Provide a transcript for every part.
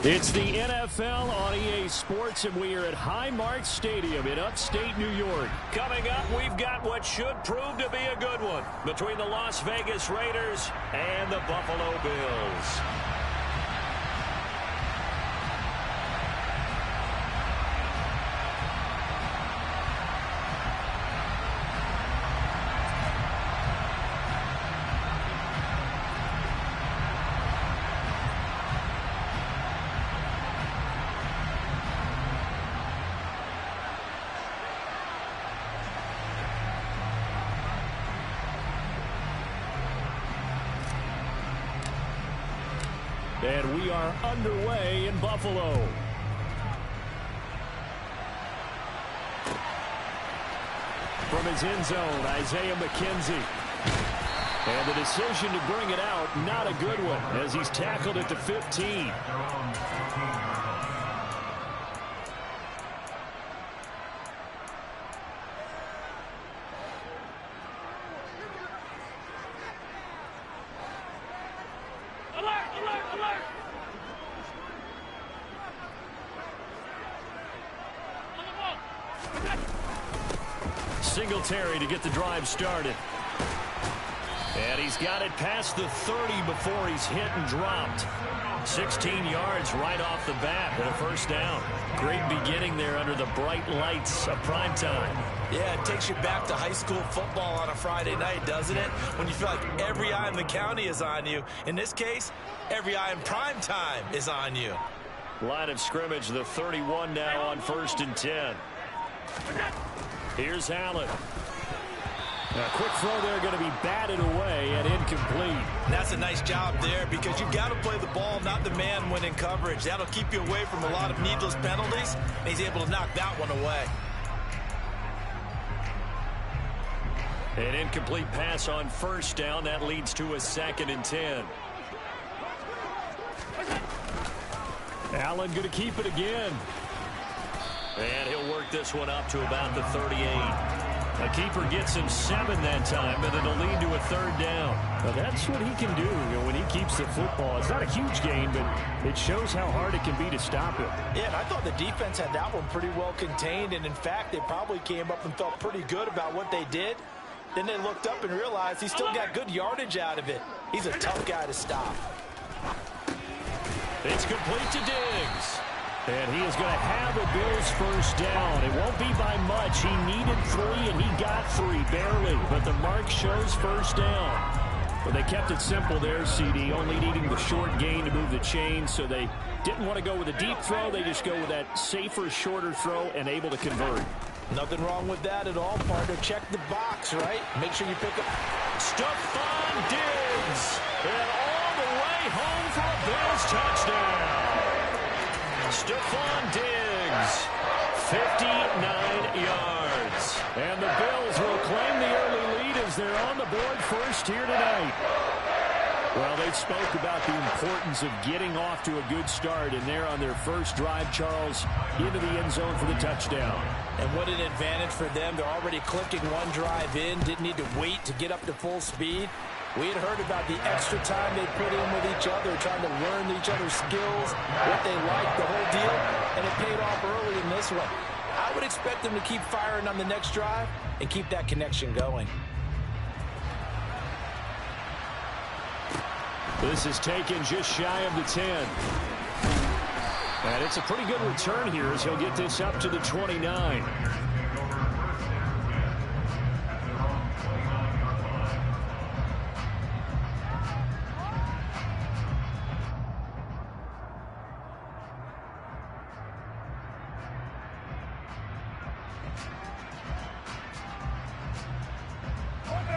It's the NFL on EA Sports, and we are at Highmark Stadium in upstate New York. Coming up, we've got what should prove to be a good one between the Las Vegas Raiders and the Buffalo Bills. And we are underway in Buffalo. From his end zone, Isaiah McKenzie. And the decision to bring it out, not a good one, as he's tackled at the 15. Singletary to get the drive started. And he's got it past the 30 before he's hit and dropped. 16 yards right off the bat and a first down. Great beginning there under the bright lights of primetime. Yeah, it takes you back to high school football on a Friday night, doesn't it? When you feel like every eye in the county is on you. In this case, every eye in primetime is on you. Line of scrimmage, the 31 now on 1st and 10. Here's Allen. A quick throw there going to be batted away and incomplete. And that's a nice job there because you've got to play the ball, not the man when in coverage. That'll keep you away from a lot of needless penalties, and he's able to knock that one away. An incomplete pass on 1st down. That leads to a 2nd and 10. Allen going to keep it again. And he'll work this one up to about the 38. A keeper gets him 7 that time, and it'll lead to a 3rd down. Well, that's what he can do, when he keeps the football. It's not a huge gain, but it shows how hard it can be to stop him. Yeah, and I thought the defense had that one pretty well contained, and in fact, they probably came up and felt pretty good about what they did. Then they looked up and realized he still got good yardage out of it. He's a tough guy to stop. It's complete to Diggs. And he is going to have a Bills first down. It won't be by much. He needed 3, and he got 3, barely. But the mark shows first down. But they kept it simple there, CD, only needing the short gain to move the chains. So they didn't want to go with a deep throw. They just go with that safer, shorter throw and able to convert. Nothing wrong with that at all, partner. Check the box, right? Make sure you pick up. Stephon Diggs. And all the way home for a Bills touchdown. Stephon Diggs, 59 yards. And the Bills will claim the early lead as they're on the board first here tonight. Well, they spoke about the importance of getting off to a good start, and they're on their first drive, Charles, into the end zone for the touchdown. And what an advantage for them. They're already clicking one drive in, didn't need to wait to get up to full speed. We had heard about the extra time they put in with each other, trying to learn each other's skills, what they like, the whole deal, and it paid off early in this one. I would expect them to keep firing on the next drive and keep that connection going. This is taken just shy of the 10. And it's a pretty good return here as he'll get this up to the 29.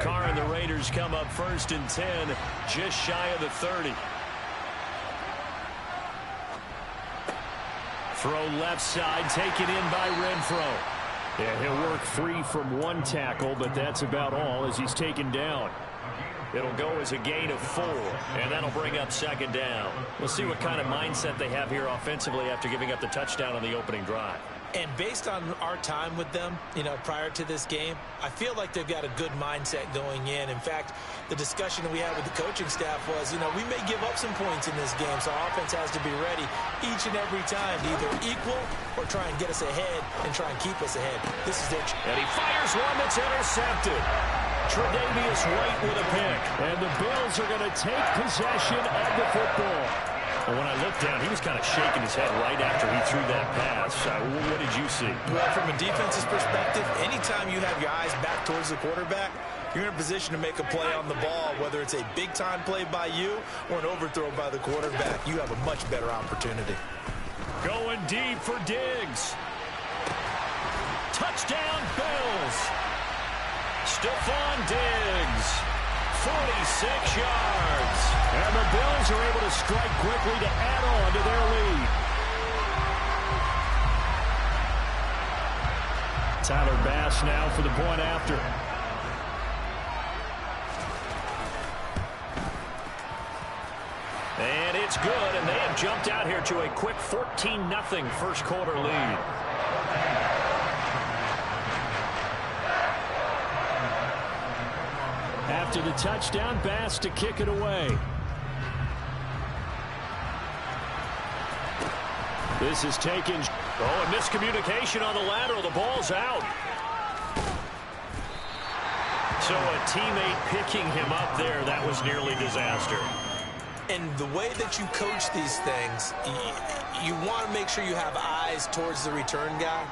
Carr and the Raiders come up 1st and 10, just shy of the 30. Throw left side, taken in by Renfro. Yeah, he'll work 3 from 1 tackle, but that's about all as he's taken down. It'll go as a gain of 4, and that'll bring up 2nd down. We'll see what kind of mindset they have here offensively after giving up the touchdown on the opening drive. And based on our time with them, prior to this game, I feel like they've got a good mindset going in. In fact, the discussion that we had with the coaching staff was, we may give up some points in this game, so our offense has to be ready each and every time to either equal or try and get us ahead and try and keep us ahead. This is their chance. And he fires one that's intercepted. Tre'Davious White with a pick. And the Bills are going to take possession of the football. Well, when I looked down, he was kind of shaking his head right after he threw that pass. What did you see? Well, from a defense's perspective, anytime you have your eyes back towards the quarterback, you're in a position to make a play on the ball, whether it's a big-time play by you or an overthrow by the quarterback. You have a much better opportunity. Going deep for Diggs. Touchdown, Bills. Stephon Diggs. 46 yards. And the Bills are able to strike quickly to add on to their lead. Tyler Bass now for the point after. And it's good, and they have jumped out here to a quick 14-0 first quarter lead. After the touchdown, Bass to kick it away. This is taken. Oh, a miscommunication on the lateral. The ball's out. So a teammate picking him up there, that was nearly disaster. And the way that you coach these things, you want to make sure you have eyes towards the return guy,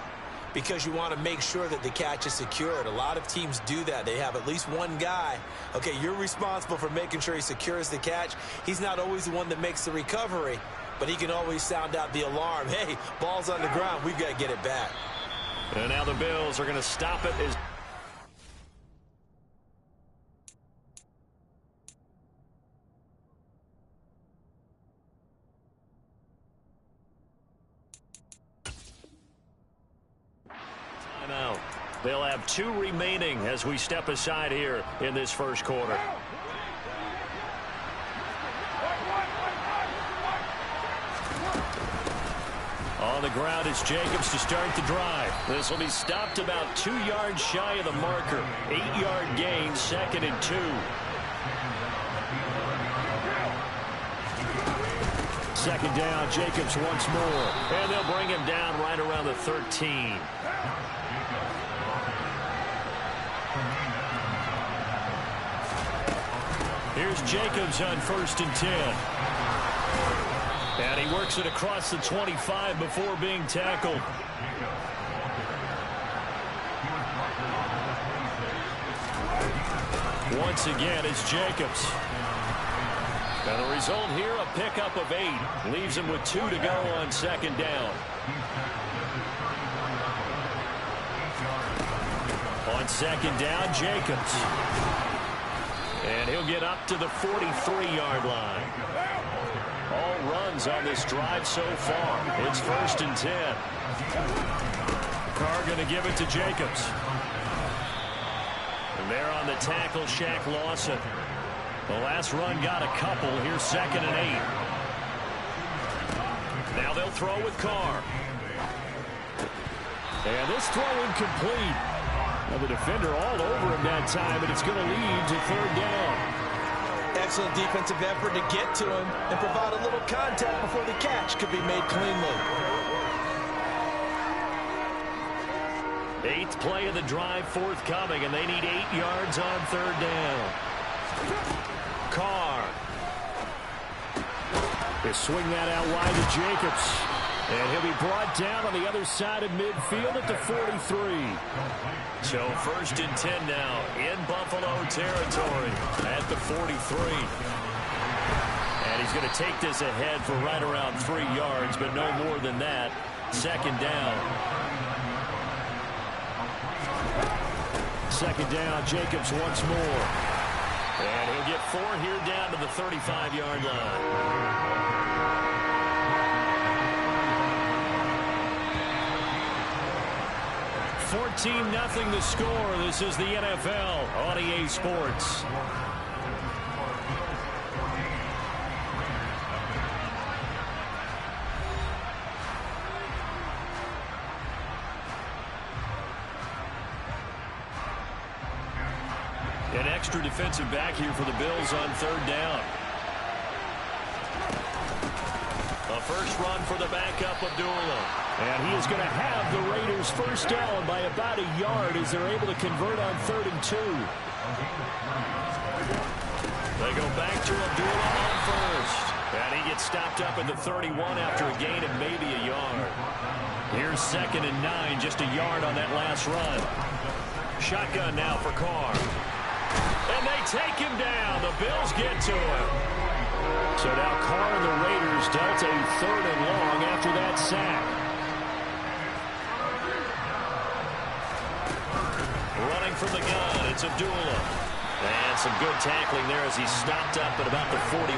because you want to make sure that the catch is secured. A lot of teams do that. They have at least one guy. Okay, you're responsible for making sure he secures the catch. He's not always the one that makes the recovery, but he can always sound out the alarm. Hey, ball's on the ground. We've got to get it back. And now the Bills are going to stop it as timeout. They'll have 2 remaining as we step aside here in this first quarter. On the ground is Jacobs to start the drive. This will be stopped about 2 yards shy of the marker. 8-yard gain, 2nd and 2. Second down, Jacobs once more. And they'll bring him down right around the 13. Here's Jacobs on 1st and 10. And he works it across the 25 before being tackled. Once again, it's Jacobs. And the result here, a pickup of 8. Leaves him with 2 to go on 2nd down. On 2nd down, Jacobs. And he'll get up to the 43-yard line. All runs on this drive so far. It's 1st and 10. Carr going to give it to Jacobs. And there on the tackle, Shaq Lawson. The last run got a couple. Here's 2nd and 8. Now they'll throw with Carr. And this throw incomplete. Now the defender all over him that time, but it's going to lead to 3rd down. Excellent defensive effort to get to him and provide a little contact before the catch could be made cleanly. 8th play of the drive forthcoming, and they need 8 yards on 3rd down. Carr. They swing that out wide to Jacobs. And he'll be brought down on the other side of midfield at the 43. So 1st and 10 now in Buffalo territory at the 43. And he's going to take this ahead for right around 3 yards, but no more than that. 2nd down. 2nd down, Jacobs once more. And he'll get 4 here down to the 35-yard line. 14-0 the score. This is the NFL on EA Sports. an extra defensive back here for the Bills on third down. A first run for the backup, Abdullah. And he is going to have the Raiders first down by about a yard as they're able to convert on 3rd and 2. They go back to Abdullah on first. And he gets stopped up at the 31 after a gain of maybe a yard. Here's 2nd and 9, just a yard on that last run. Shotgun now for Carr. And they take him down. The Bills get to him. So now Carr and the Raiders dealt a 3rd and long after that sack. Running from the gun, it's Abdullah. And some good tackling there as he stopped up at about the 41.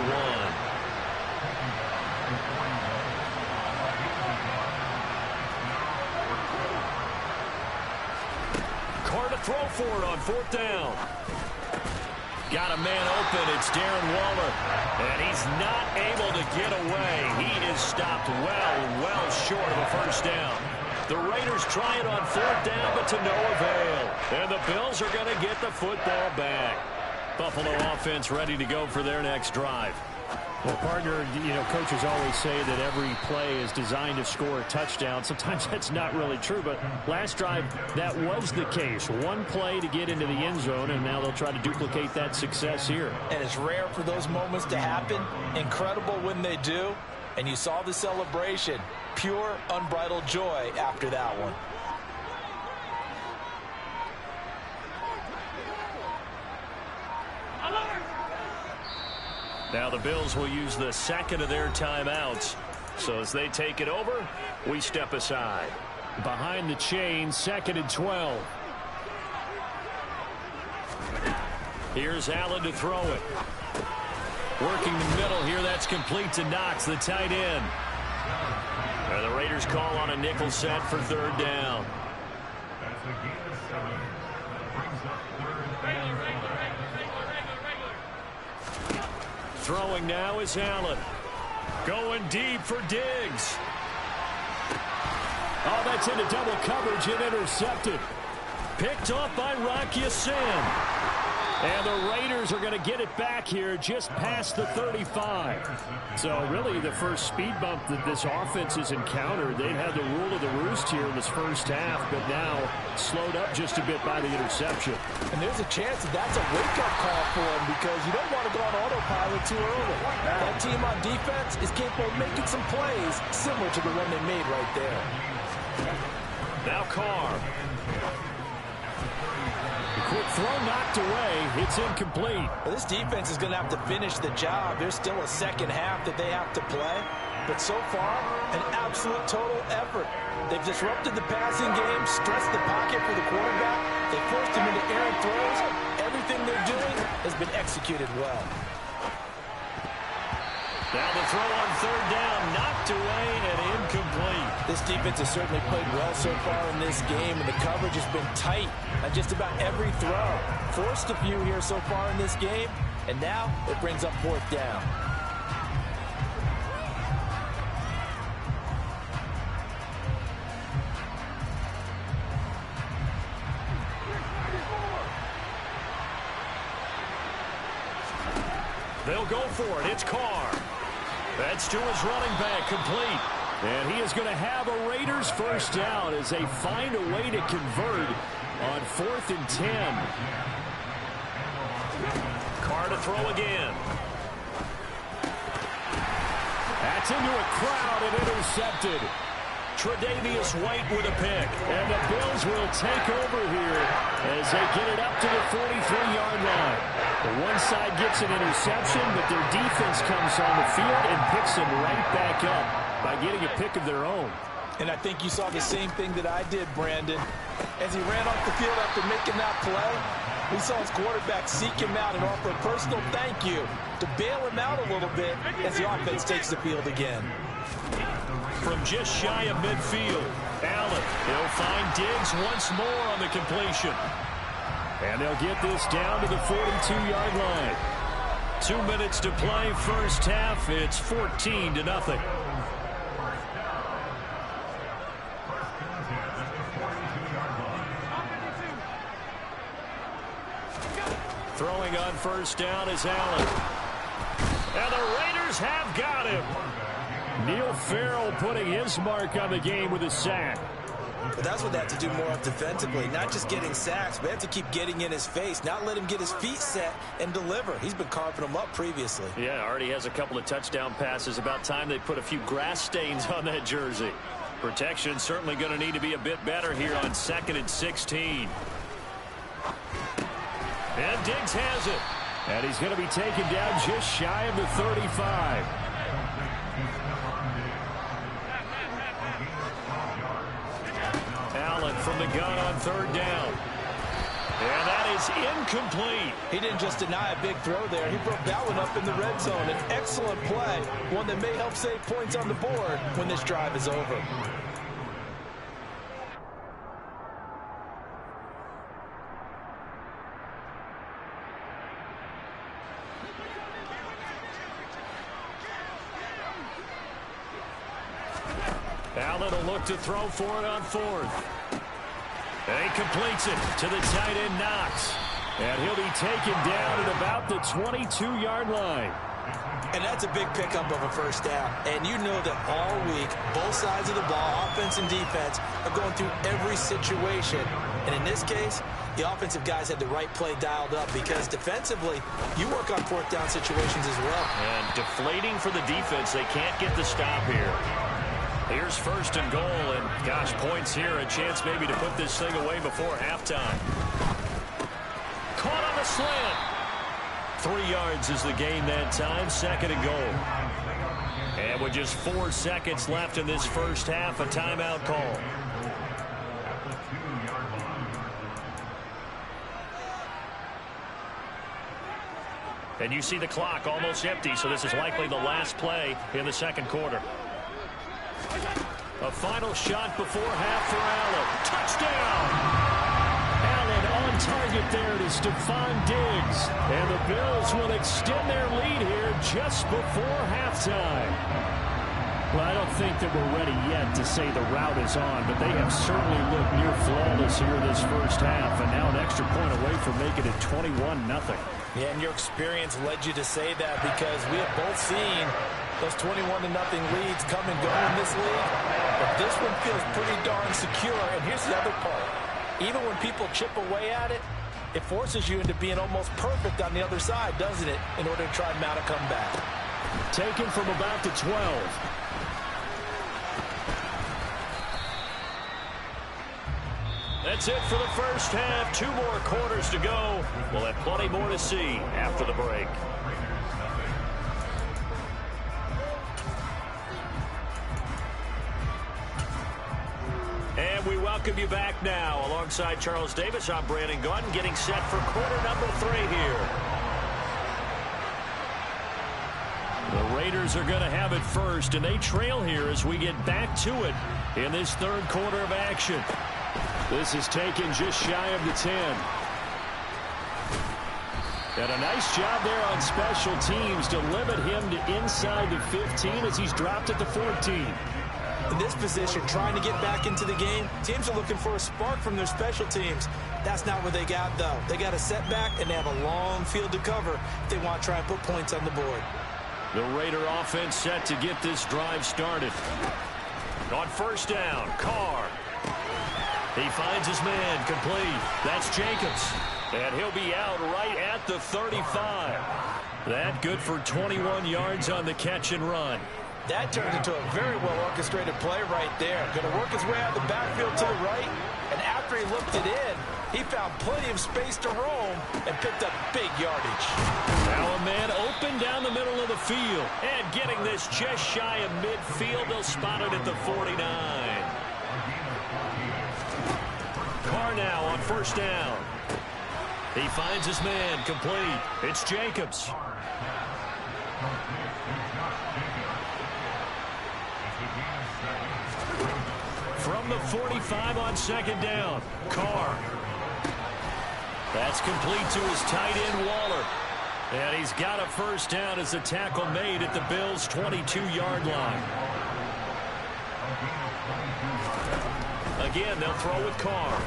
Carr to throw for it on 4th down. Got a man open. It's Darren Waller. And he's not able to get away. He is stopped well short of a first down. The Raiders try it on 4th down, but to no avail. And the Bills are going to get the football back. Buffalo offense ready to go for their next drive. Well, partner, coaches always say that every play is designed to score a touchdown. Sometimes that's not really true, but last drive, that was the case. One play to get into the end zone, and now they'll try to duplicate that success here. And it's rare for those moments to happen. Incredible when they do. And you saw the celebration. Pure, unbridled joy after that one. Now the Bills will use the 2nd of their timeouts. So as they take it over, we step aside. Behind the chain, 2nd and 12. Here's Allen to throw it. Working the middle here, that's complete to Knox, the tight end. And the Raiders call on a nickel set for 3rd down. Throwing now is Allen. Going deep for Diggs. Oh, that's into double coverage and intercepted. Picked off by Rocky Sin. And the Raiders are going to get it back here just past the 35. So really the first speed bump that this offense has encountered. They had the rule of the roost here in this first half, but now slowed up just a bit by the interception. And there's a chance that that's a wake-up call for them because you don't want to go on autopilot too early. That team on defense is capable of making some plays similar to the one they made right there. Now Carr. Quick throw knocked away. It's incomplete. Well, this defense is going to have to finish the job. There's still a second half that they have to play. But so far, an absolute total effort. They've disrupted the passing game, stressed the pocket for the quarterback. They forced him into errant throws. Everything they're doing has been executed well. Now the throw on 3rd down, knocked away and incomplete. This defense has certainly played well so far in this game, and the coverage has been tight on just about every throw. Forced a few here so far in this game, and now it brings up 4th down. They'll go for it. It's Carr. That's to his running back, complete. And he is going to have a Raiders first down as they find a way to convert on 4th and 10. Carr to throw again. That's into a crowd and intercepted. Tre'Davious White with a pick. And the Bills will take over here as they get it up to the 43-yard line. The one side gets an interception, but their defense comes on the field and picks them right back up by getting a pick of their own. And I think you saw the same thing that I did, Brandon. As he ran off the field after making that play, we saw his quarterback seek him out and offer a personal thank you to bail him out a little bit as the offense takes the field again. From just shy of midfield, Allen, he'll find Diggs once more on the completion. And they'll get this down to the 42-yard line. 2 minutes to play, first half. It's 14-0. Throwing on first down is Allen. And the Raiders have got him. Neil Farrell putting his mark on the game with a sack. But that's what they have to do more of defensively. Not just getting sacks, but they have to keep getting in his face. Not let him get his feet set and deliver. He's been carving them up previously. Yeah, already has a couple of touchdown passes. About time they put a few grass stains on that jersey. Protection certainly going to need to be a bit better here on 2nd and 16. And Diggs has it. And he's going to be taken down just shy of the 35. Allen from the gun on 3rd down. And that is incomplete. He didn't just deny a big throw there. He broke that one up in the red zone. An excellent play. One that may help save points on the board when this drive is over. Allen will look to throw for it on 4th. And he completes it to the tight end, Knox. And he'll be taken down at about the 22-yard line. And that's a big pickup of a first down. And you know that all week, both sides of the ball, offense and defense, are going through every situation. And in this case, the offensive guys had the right play dialed up because defensively, you work on 4th down situations as well. And deflating for the defense. They can't get the stop here. Here's 1st and goal, and gosh, points here, a chance maybe to put this thing away before halftime. Caught on the slant. 3 yards is the gain that time, 2nd and goal. And with just 4 seconds left in this first half, a timeout call. And you see the clock almost empty, so this is likely the last play in the 2nd quarter. A final shot before half for Allen. Touchdown! Allen on target there to Stephon Diggs. And the Bills will extend their lead here just before halftime. Well, I don't think that we're ready yet to say the route is on, but they have certainly looked near flawless here this first half, and now an extra point away from making it 21-0. Yeah, and your experience led you to say that because we have both seen those 21-0 leads come and go in this league. But this one feels pretty darn secure. And here's the other part. Even when people chip away at it, it forces you into being almost perfect on the other side, doesn't it, in order to try and mount a comeback. Taken from about the 12. That's it for the first half. 2 more quarters to go. We'll have plenty more to see after the break. And we welcome you back now. Alongside Charles Davis, I'm Brandon Gaudin, getting set for quarter number 3 here. The Raiders are going to have it first, and they trail here as we get back to it in this 3rd quarter of action. This is taken just shy of the 10. And a nice job there on special teams to limit him to inside the 15 as he's dropped at the 14. In this position, trying to get back into the game, teams are looking for a spark from their special teams. That's not what they got, though. They got a setback, and they have a long field to cover if they want to try and put points on the board. The Raider offense set to get this drive started. On first down, Carr. He finds his man complete. That's Jacobs. And he'll be out right at the 35. That good for 21 yards on the catch and run. That turned into a very well-orchestrated play right there. Going to work his way out of the backfield to the right. And after he looked it in, he found plenty of space to roam and picked up big yardage. Now a man open down the middle of the field. And getting this just shy of midfield, they'll spot it at the 49. Carr now on first down. He finds his man complete. It's Jacobs. From the 45 on second down, Carr. That's complete to his tight end, Waller. And he's got a first down as the tackle made at the Bills' 22-yard line. Again, they'll throw with Carr.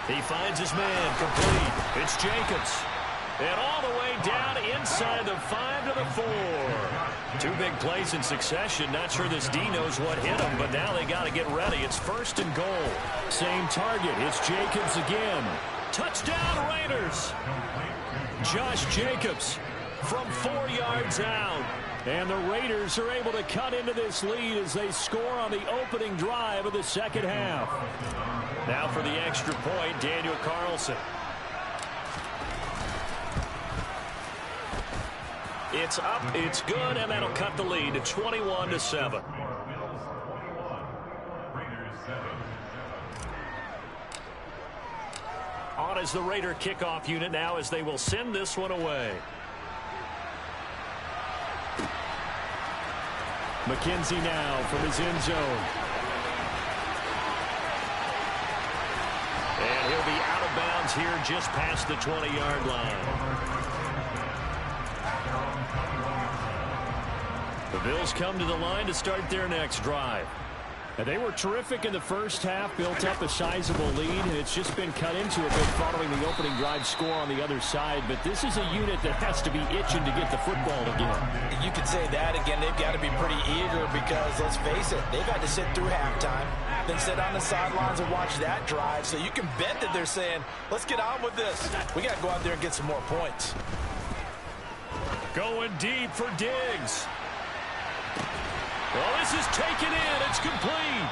He finds his man, complete. It's Jacobs. And all the way down inside the 5 to the 4. 2 big plays in succession. Not sure this D knows what hit him, but now they got to get ready. It's 1st and goal. Same target. It's Jacobs again. Touchdown, Raiders. Josh Jacobs from 4 yards out. And the Raiders are able to cut into this lead as they score on the opening drive of the second half. Now for the extra point, Daniel Carlson. It's up, it's good, and that'll cut the lead to 21-7. On is the Raider kickoff unit now as they will send this one away. McKenzie now from his end zone. And he'll be out of bounds here just past the 20-yard line. The Bills come to the line to start their next drive. And they were terrific in the first half, built up a sizable lead, and it's just been cut into a bit following the opening drive score on the other side. But this is a unit that has to be itching to get the football again. You could say that again. They've got to be pretty eager because, let's face it, they've had to sit through halftime, then sit on the sidelines and watch that drive. So you can bet that they're saying, let's get on with this. We got to go out there and get some more points. Going deep for Diggs. Well, this is taken in. It's complete.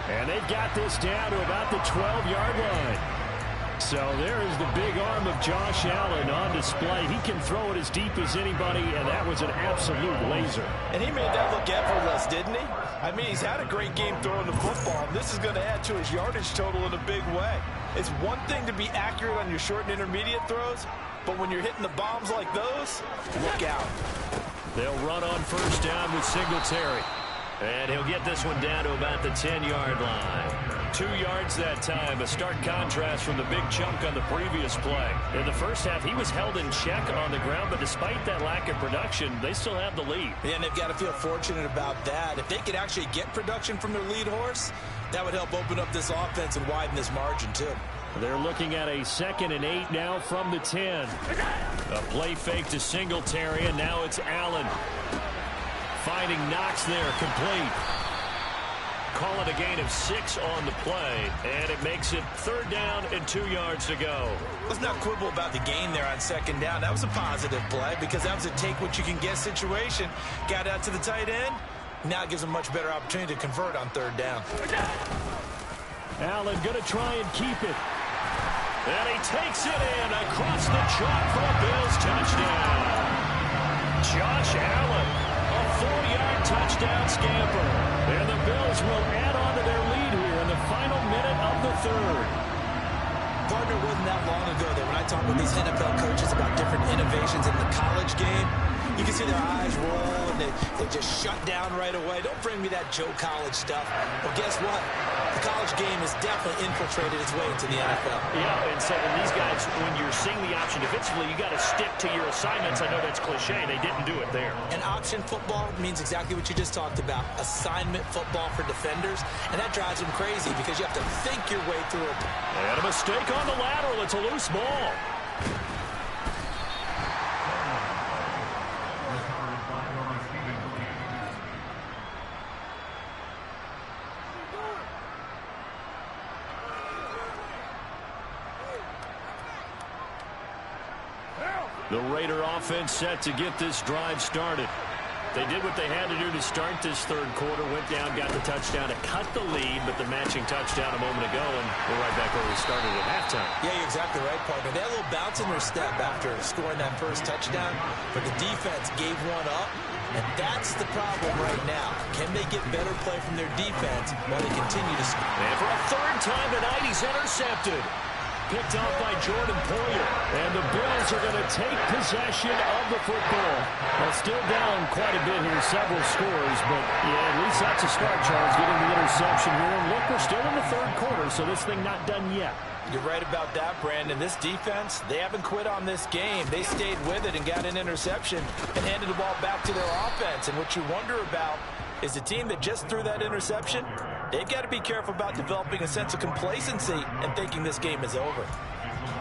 And they've got this down to about the 12-yard line. So there is the big arm of Josh Allen on display. He can throw it as deep as anybody, and that was an absolute laser. And he made that look effortless, didn't he? I mean, he's had a great game throwing the football. And this is going to add to his yardage total in a big way. It's one thing to be accurate on your short and intermediate throws, but when you're hitting the bombs like those, look out. They'll run on first down with Singletary. And he'll get this one down to about the 10-yard line. 2 yards that time. A stark contrast from the big chunk on the previous play. In the first half, he was held in check on the ground, but despite that lack of production, they still have the lead. Yeah, and they've got to feel fortunate about that. If they could actually get production from their lead horse, that would help open up this offense and widen this margin, too. They're looking at a 2nd and 8 now from the 10. A play fake to Singletary, and now it's Allen. Finding Knox there, complete. Call it a gain of 6 on the play, and it makes it 3rd down and 2 yards to go. Let's not quibble about the gain there on 2nd down. That was a positive play because that was a take-what-you-can-get situation. Got out to the tight end. Now it gives them a much better opportunity to convert on 3rd down. Allen going to try and keep it. And he takes it in across the chalk for a Bills touchdown. Josh Allen, a 4-yard touchdown scamper. And the Bills will add on to their lead here in the final minute of the 3rd. Partner, wasn't that long ago that when I talk with these NFL coaches about different innovations in the college game, you can see their eyes roll and they just shut down right away. Don't bring me that Joe College stuff. Well, guess what? The college game has definitely infiltrated its way into the NFL. Yeah, and so when these guys, when you're seeing the option defensively, you got to stick to your assignments. I know that's cliche. They didn't do it there. And option football means exactly what you just talked about. Assignment football for defenders. And that drives them crazy because you have to think your way through it. And a mistake on the lateral. It's a loose ball. The Raider offense set to get this drive started. They did what they had to do to start this 3rd quarter. Went down, got the touchdown to cut the lead, but the matching touchdown a moment ago, and we're right back where we started at halftime. Yeah, you're exactly right, partner. They had a little bounce in their step after scoring that first touchdown, but the defense gave one up, and that's the problem right now. Can they get better play from their defense while they continue to score? And for a 3rd time tonight, he's intercepted. Picked off by Jordan Poyer. And the Bills are going to take possession of the football. Well, still down quite a bit here, several scores, but yeah, at least that's a start, Charles, getting the interception here. And look, we're still in the 3rd quarter, so this thing not done yet. You're right about that, Brandon. This defense, they haven't quit on this game. They stayed with it and got an interception and handed the ball back to their offense. And what you wonder about is the team that just threw that interception, They've got to be careful about developing a sense of complacency and thinking this game is over.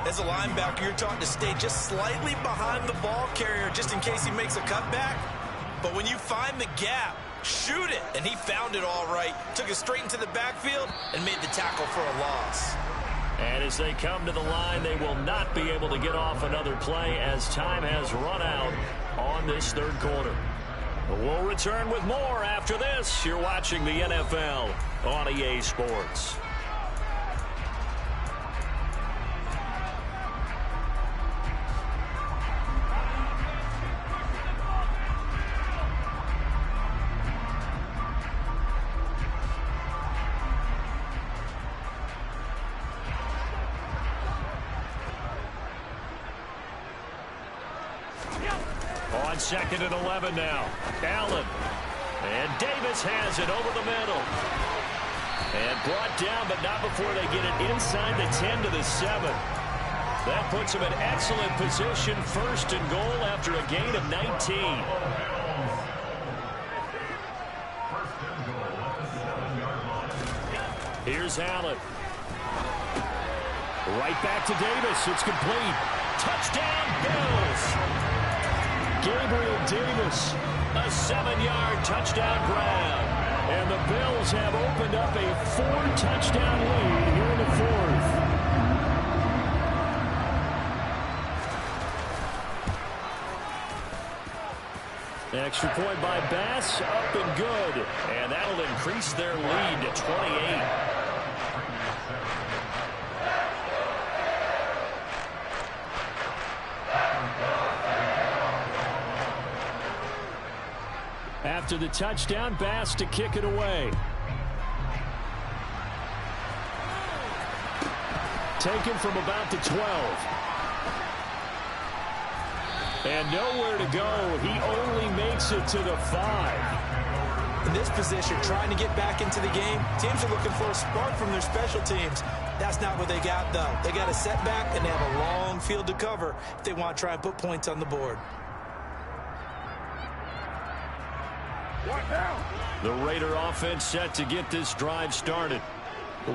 As a linebacker, you're taught to stay just slightly behind the ball carrier just in case he makes a cutback. But when you find the gap, shoot it. And he found it all right. Took it straight into the backfield and made the tackle for a loss. And as they come to the line, they will not be able to get off another play as time has run out on this third quarter. We'll return with more after this. You're watching the NFL on EA Sports. On 2nd and 11 now. Allen. And Davis has it over the middle. And brought down, but not before they get it inside the 10 to the 7. That puts them in excellent position. 1st and goal after a gain of 19. Here's Allen. Right back to Davis. It's complete. Touchdown, Bills. Gabriel Davis, a 7-yard touchdown grab. And the Bills have opened up a 4-touchdown lead here in the 4th. Extra point by Bass, up and good. And that'll increase their lead to 28. After the touchdown, Bass to kick it away. Taken from about the 12. And nowhere to go. He only makes it to the 5. In this position, trying to get back into the game, teams are looking for a spark from their special teams. That's not what they got, though. They got a setback, and they have a long field to cover if they want to try and put points on the board. The Raider offense set to get this drive started.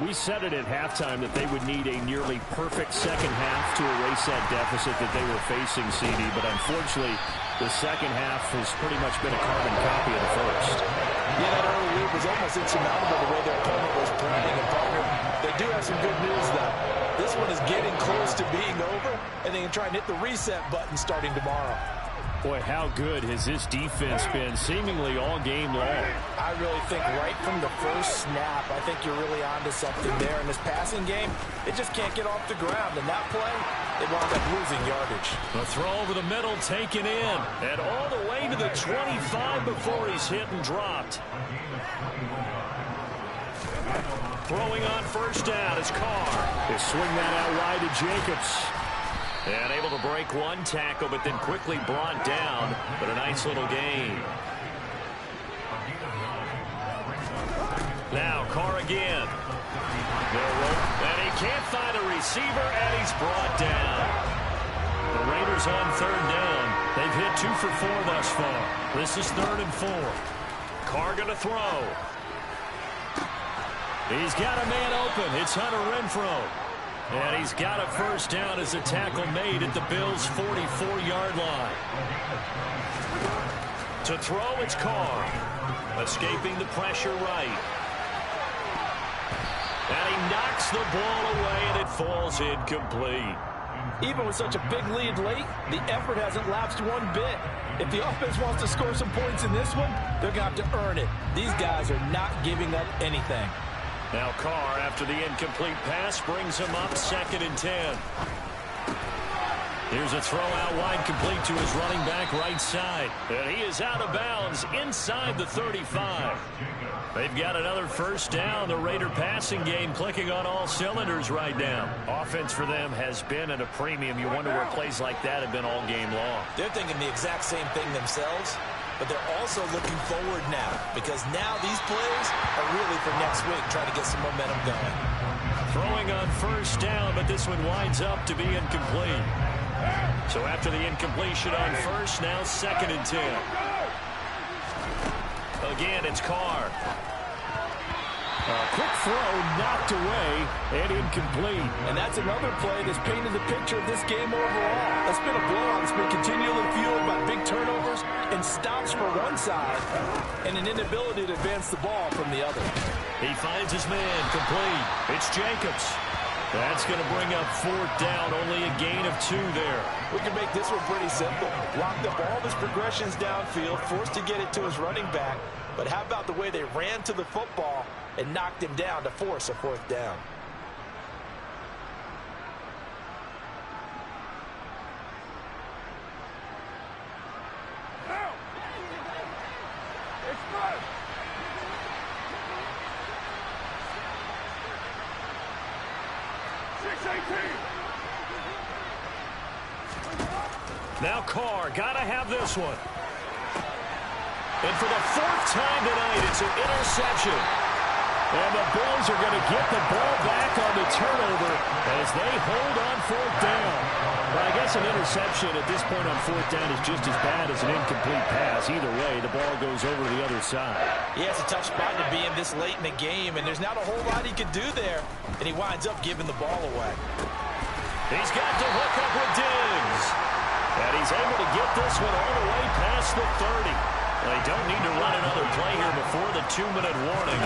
We said it at halftime that they would need a nearly perfect second half to erase that deficit that they were facing, CD. But unfortunately, the second half has pretty much been a carbon copy of the first. Yeah, that early lead was almost insurmountable the way their opponent was playing. And partner, they do have some good news, though. This one is getting close to being over, and they can try and hit the reset button starting tomorrow. Boy, how good has this defense been seemingly all game long? I really think right from the first snap, I think you're really onto something there. In this passing game, it just can't get off the ground. And that play, they wound up losing yardage. The throw over the middle taken in. And all the way to the 25 before he's hit and dropped. Throwing on 1st down is Carr. They swing that out wide to Jacobs. And able to break one tackle, but then quickly brought down. But a nice little gain. Now Carr again. And he can't find a receiver, and he's brought down. The Raiders on 3rd down. They've hit 2 for 4 thus far. This is 3rd and 4. Carr going to throw. He's got a man open. It's Hunter Renfrow. And he's got a 1st down as a tackle made at the Bills' 44-yard line. To throw, it's Carr. Escaping the pressure right. And he knocks the ball away, and it falls incomplete. Even with such a big lead late, the effort hasn't lapsed one bit. If the offense wants to score some points in this one, they're going to have to earn it. These guys are not giving up anything. Now Carr, after the incomplete pass, brings him up 2nd and 10. Here's a throw out wide, complete to his running back right side. And he is out of bounds inside the 35. They've got another 1st down. The Raider passing game clicking on all cylinders right now. Offense for them has been at a premium. You wonder where plays like that have been all game long. They're thinking the exact same thing themselves, but they're also looking forward now because now these plays are really for next week, trying to get some momentum going. Throwing on 1st down, but this one winds up to be incomplete. So after the incompletion on 1st, now 2nd and 10. Again, it's Carr. Quick throw knocked away and incomplete. And that's another play that's painted the picture of this game overall. That's been a blowout that's been continually fueled by big turnovers and stops for one side and an inability to advance the ball from the other. He finds his man complete. It's Jacobs. That's going to bring up 4th down, only a gain of 2 there. We can make this one pretty simple. Locked up all of his progressions downfield, forced to get it to his running back. But how about the way they ran to the football and knocked him down to force a 4th down? Now Carr, gotta have this one. And for the 4th time tonight, it's an interception. And the Bills are going to get the ball back on the turnover as they hold on 4th down. Well, I guess an interception at this point on 4th down is just as bad as an incomplete pass. Either way, the ball goes over to the other side. Yeah, it's a tough spot to be in this late in the game, and there's not a whole lot he can do there. And he winds up giving the ball away. He's got to hook up with Diggs. And he's able to get this one all the way past the 30. They don't need to run another play here before the 2-minute warning.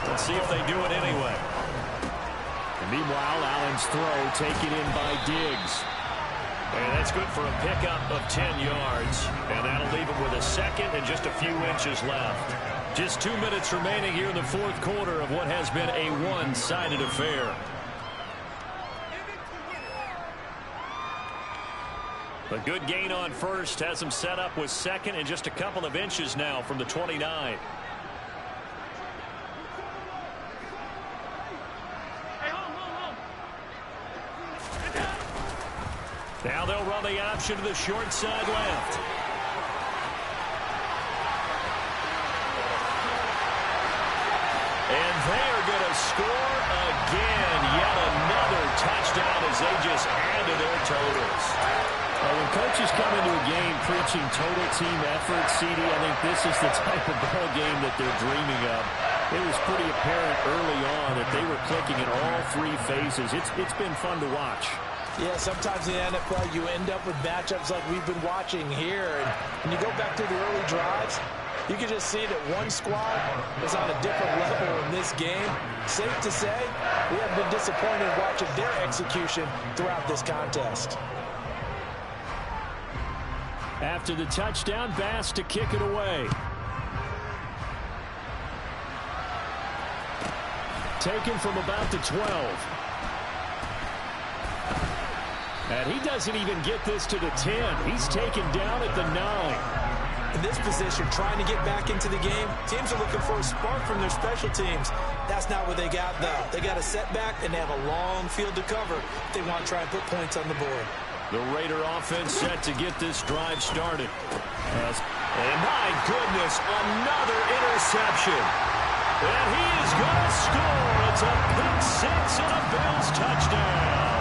Let's see if they do it anyway. And meanwhile, Allen's throw taken in by Diggs. And that's good for a pickup of 10 yards. And that'll leave him with a 2nd and just a few inches left. Just 2 minutes remaining here in the 4th quarter of what has been a one-sided affair. A good gain on 1st has him set up with 2nd and just a couple of inches now from the 29. Now they'll run the option to the short side left. And they are going to score again. Yet another touchdown as they just add to their totals. When coaches come into a game preaching total team effort, CD, I think this is the type of ball game that they're dreaming of. It was pretty apparent early on that they were clicking in all 3 phases. It's been fun to watch. Yeah, sometimes in the NFL you end up with matchups like we've been watching here. And when you go back to the early drives, you can just see that one squad is on a different level in this game. Safe to say, we have been disappointed watching their execution throughout this contest. After the touchdown, Bass to kick it away. Taken from about the 12. And he doesn't even get this to the 10. He's taken down at the 9. In this position, trying to get back into the game, teams are looking for a spark from their special teams. That's not what they got, though. They got a setback, and they have a long field to cover if they want to try and put points on the board. The Raider offense set to get this drive started. And my goodness, another interception. And he is going to score. It's a pick 6 and a Bills touchdown.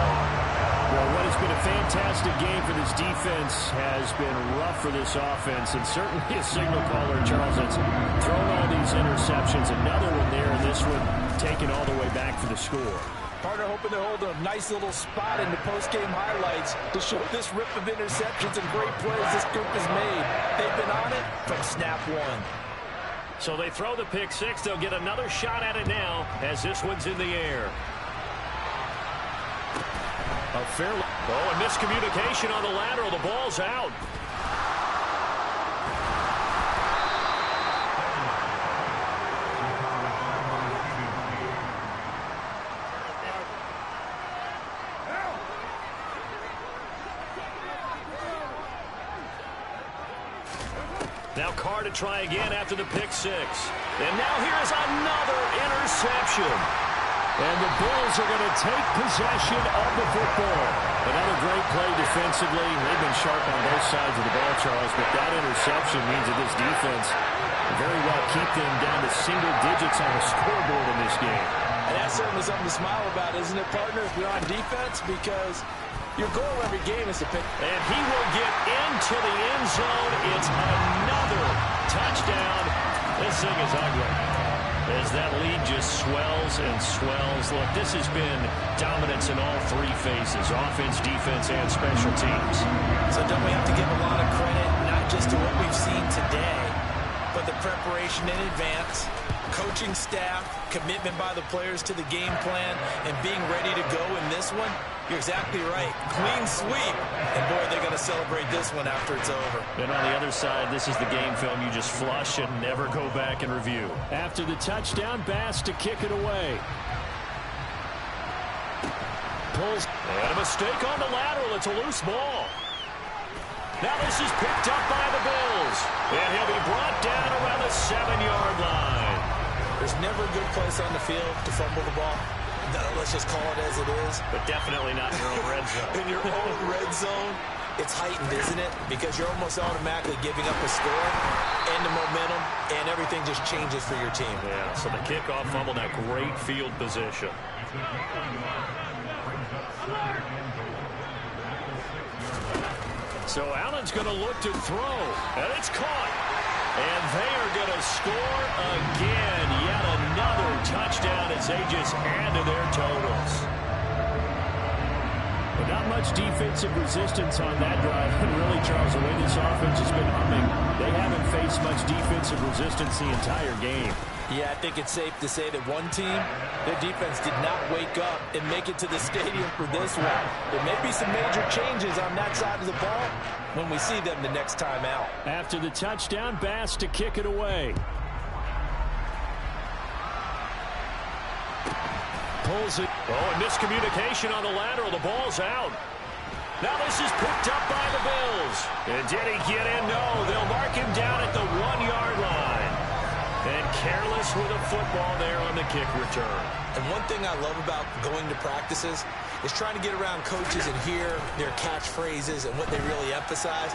Well, what has been a fantastic game for this defense has been rough for this offense, and certainly a signal caller, Charles, that's thrown all these interceptions. Another one there, and this one taken all the way back for the score. Partner hoping to hold a nice little spot in the post-game highlights to show this rip of interceptions and great plays this group has made. They've been on it from snap 1. So they throw the pick 6. They'll get another shot at it now as this one's in the air. Oh, and miscommunication on the lateral. The ball's out. Now Carr to try again after the pick 6. And now here's another interception. And the Bills are going to take possession of the football. Another great play defensively. They've been sharp on both sides of the ball, Charles, but that interception means that this defense very well keep them down to single digits on the scoreboard in this game. And that's certainly something to smile about, isn't it, partner, if you're on defense? Because your goal every game is to pick. And he will get into the end zone. It's another touchdown. This thing is ugly. as that lead just swells and swells. Look, this has been dominance in all three phases, offense, defense, and special teams. So don't we have to give a lot of credit, not just to what we've seen today, but the preparation in advance, coaching staff, commitment by the players to the game plan, and being ready to go in this one? You're exactly right. Clean sweep. And, boy, they're going to celebrate this one after it's over. And on the other side, this is the game film you just flush and never go back and review. After the touchdown, Bass to kick it away. Pulls. And a mistake on the lateral. It's a loose ball. Now this is picked up by the Bills. And he'll be brought down around the 7-yard line. There's never a good place on the field to fumble the ball. Let's just call it as it is. But definitely not in your own red zone. In your own red zone, it's heightened, isn't it? Because you're almost automatically giving up a score and the momentum, and everything just changes for your team. Yeah, so the kickoff fumble, that great field position. So Allen's going to look to throw, and it's caught. And they are going to score again. Yet another touchdown as they just add to their totals. But not much defensive resistance on that drive. And really, Charles, the way this offense has been humming, they haven't faced much defensive resistance the entire game. Yeah, I think it's safe to say that one team, their defense did not wake up and make it to the stadium for this one. There may be some major changes on that side of the ball when we see them the next time out. After the touchdown, Bass to kick it away. Pulls it. Oh, and miscommunication on the lateral. The ball's out. Now this is picked up by the Bills. And did he get in? No. They'll mark him down at the 1-yard line. And careless with a football there on the kick return. And one thing I love about going to practices is trying to get around coaches and hear their catchphrases and what they really emphasize.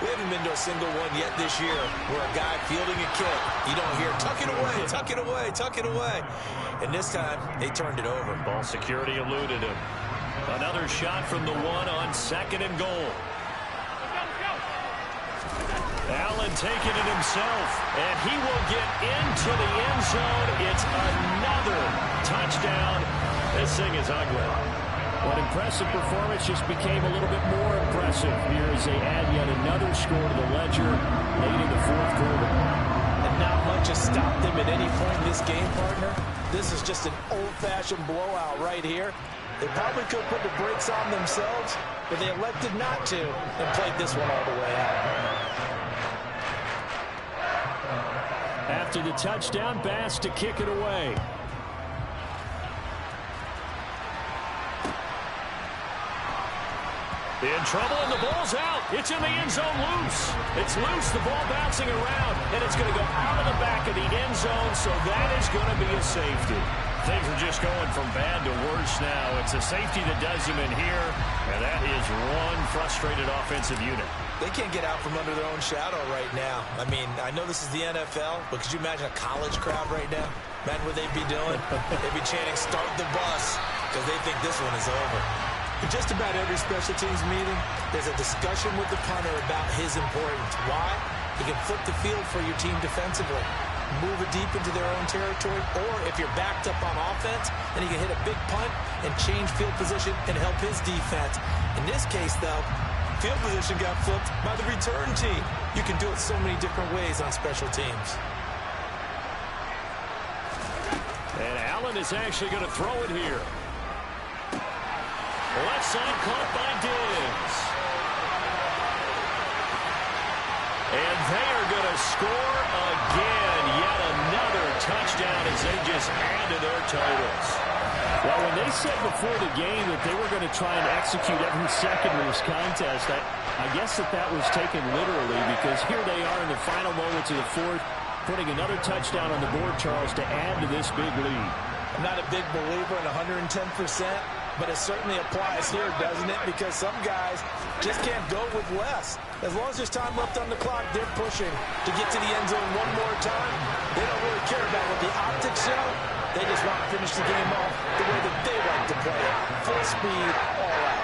We haven't been to a single one yet this year where a guy fielding a kick, you don't hear, tuck it away, tuck it away, tuck it away. And this time, they turned it over. Ball security eluded him. Another shot from the one on 2nd and goal. Allen taking it himself, and he will get into the end zone. It's another touchdown. This thing is ugly. What impressive performance just became a little bit more impressive here as they add yet another score to the ledger late in the 4th quarter. And not much has stopped them at any point in this game, partner. This is just an old-fashioned blowout right here. They probably could put the brakes on themselves, but they elected not to and played this one all the way out. After the touchdown, Bass to kick it away. In trouble, and the ball's out. It's in the end zone loose. It's loose, the ball bouncing around, and it's going to go out of the back of the end zone, so that is going to be a safety. Things are just going from bad to worse now. It's a safety that does him in here, and that is one frustrated offensive unit. They can't get out from under their own shadow right now. I mean, I know this is the NFL, but could you imagine a college crowd right now? Imagine what they'd be doing. They'd be chanting, start the bus, because they think this one is over. In just about every special teams meeting, there's a discussion with the punter about his importance. Why? He can flip the field for your team defensively, move it deep into their own territory, or if you're backed up on offense, then he can hit a big punt and change field position and help his defense. In this case, though, field position got flipped by the return team. You can do it so many different ways on special teams. And Allen is actually going to throw it here. Left side caught by Diggs. And they are going to score again. Yet another touchdown as they just add to their totals. Well, when they said before the game that they were going to try and execute every second of this contest, I guess that was taken literally, because here they are in the final moments of the 4th, putting another touchdown on the board, Charles, to add to this big lead. I'm not a big believer in 110%. But it certainly applies here, doesn't it? Because some guys just can't go with less. As long as there's time left on the clock, they're pushing to get to the end zone one more time. They don't really care about what the optics show. They just want to finish the game off the way that they like to play it. Full speed, all out.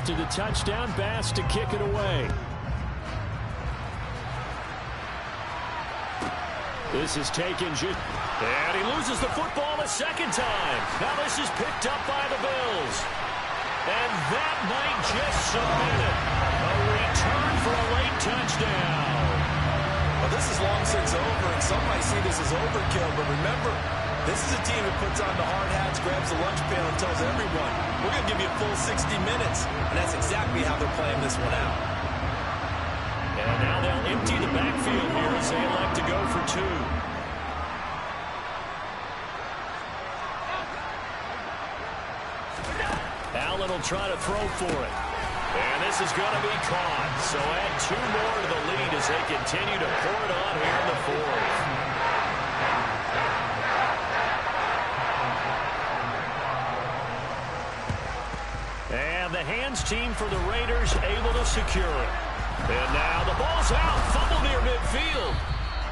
after the touchdown. Bass to kick it away. This is taken, and he loses the football a second time. Now this is picked up by the Bills. And that might just submit it. A return for a late touchdown. Well, this is long since over, and some might see this as overkill, but remember, this is a team that puts on the hard hats, grabs the lunch pail, and tells everyone, we're going to give you a full 60 minutes. And that's exactly how they're playing this one out. And now they'll empty the backfield here as they elect to go for two. Allen will try to throw for it. And this is going to be caught. So add two more to the lead as they continue to pour it on here in the fourth. And the hands team for the Raiders able to secure it. And now the ball's out. Fumble near midfield.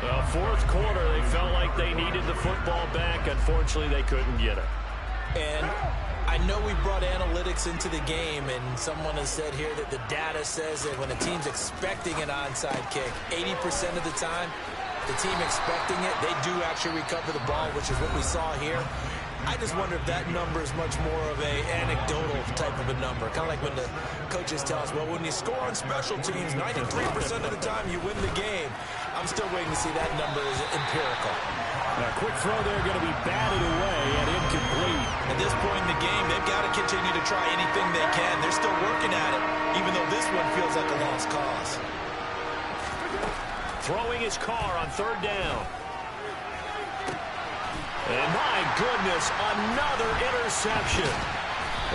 Well, fourth quarter, they felt like they needed the football back. Unfortunately, they couldn't get it. And I know we brought analytics into the game, and someone has said here that the data says that when a team's expecting an onside kick, 80% of the time, the team expecting it, they do actually recover the ball, which is what we saw here. I just wonder if that number is much more of a anecdotal type of a number. Kind of like when the coaches tell us, well, when you score on special teams, 93% of the time you win the game. I'm still waiting to see that number is empirical. A quick throw there going to be batted away and incomplete. At this point in the game, they've got to continue to try anything they can. They're still working at it, even though this one feels like a lost cause. Throwing his car on third down. And my goodness, another interception.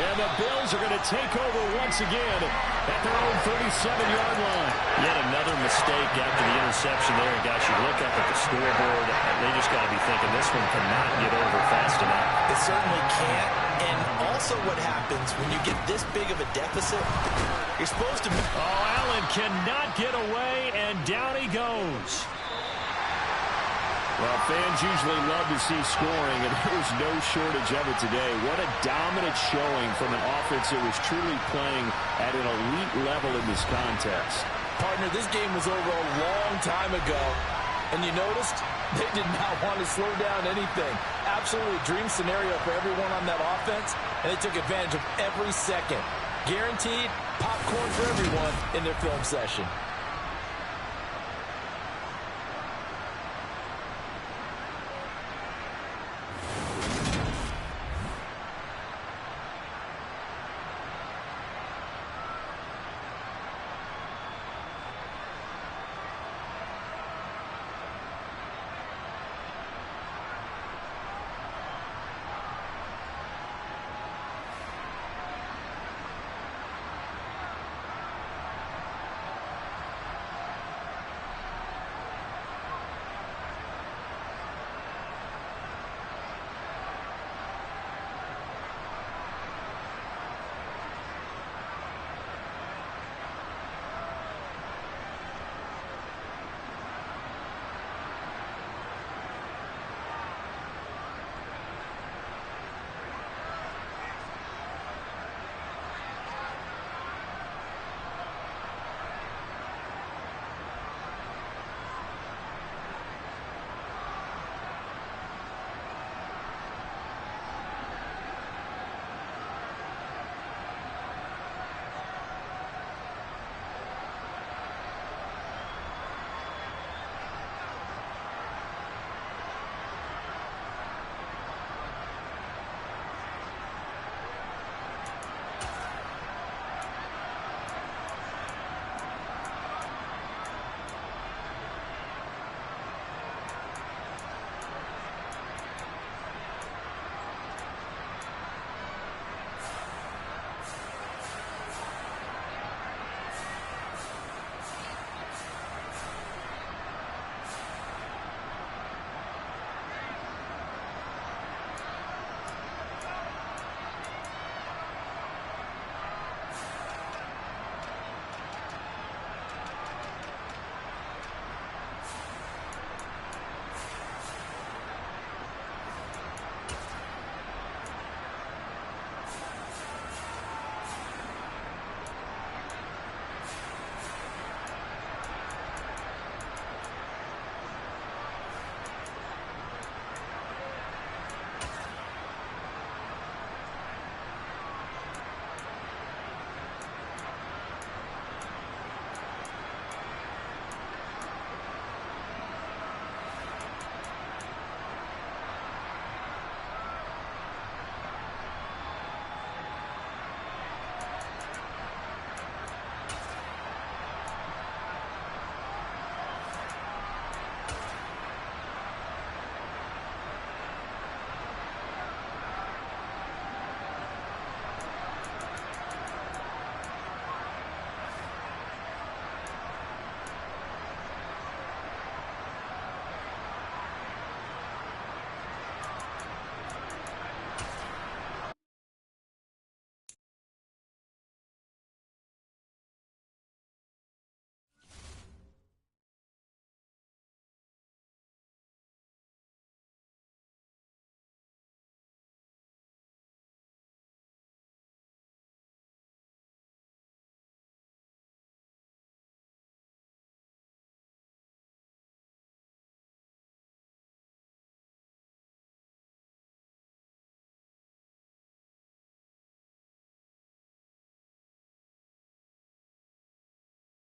And the Bills are going to take over once again at their own 37-yard line. Yet another mistake after the interception there. And guys, you look up at the scoreboard, they just got to be thinking this one cannot get over fast enough. It certainly can't. And also what happens when you get this big of a deficit, you're supposed to... Oh, Allen cannot get away, and down he goes. Well, fans usually love to see scoring, and there was no shortage of it today. What a dominant showing from an offense that was truly playing at an elite level in this contest. Partner, this game was over a long time ago, and you noticed they did not want to slow down anything. Absolutely a dream scenario for everyone on that offense, and they took advantage of every second. Guaranteed popcorn for everyone in their film session.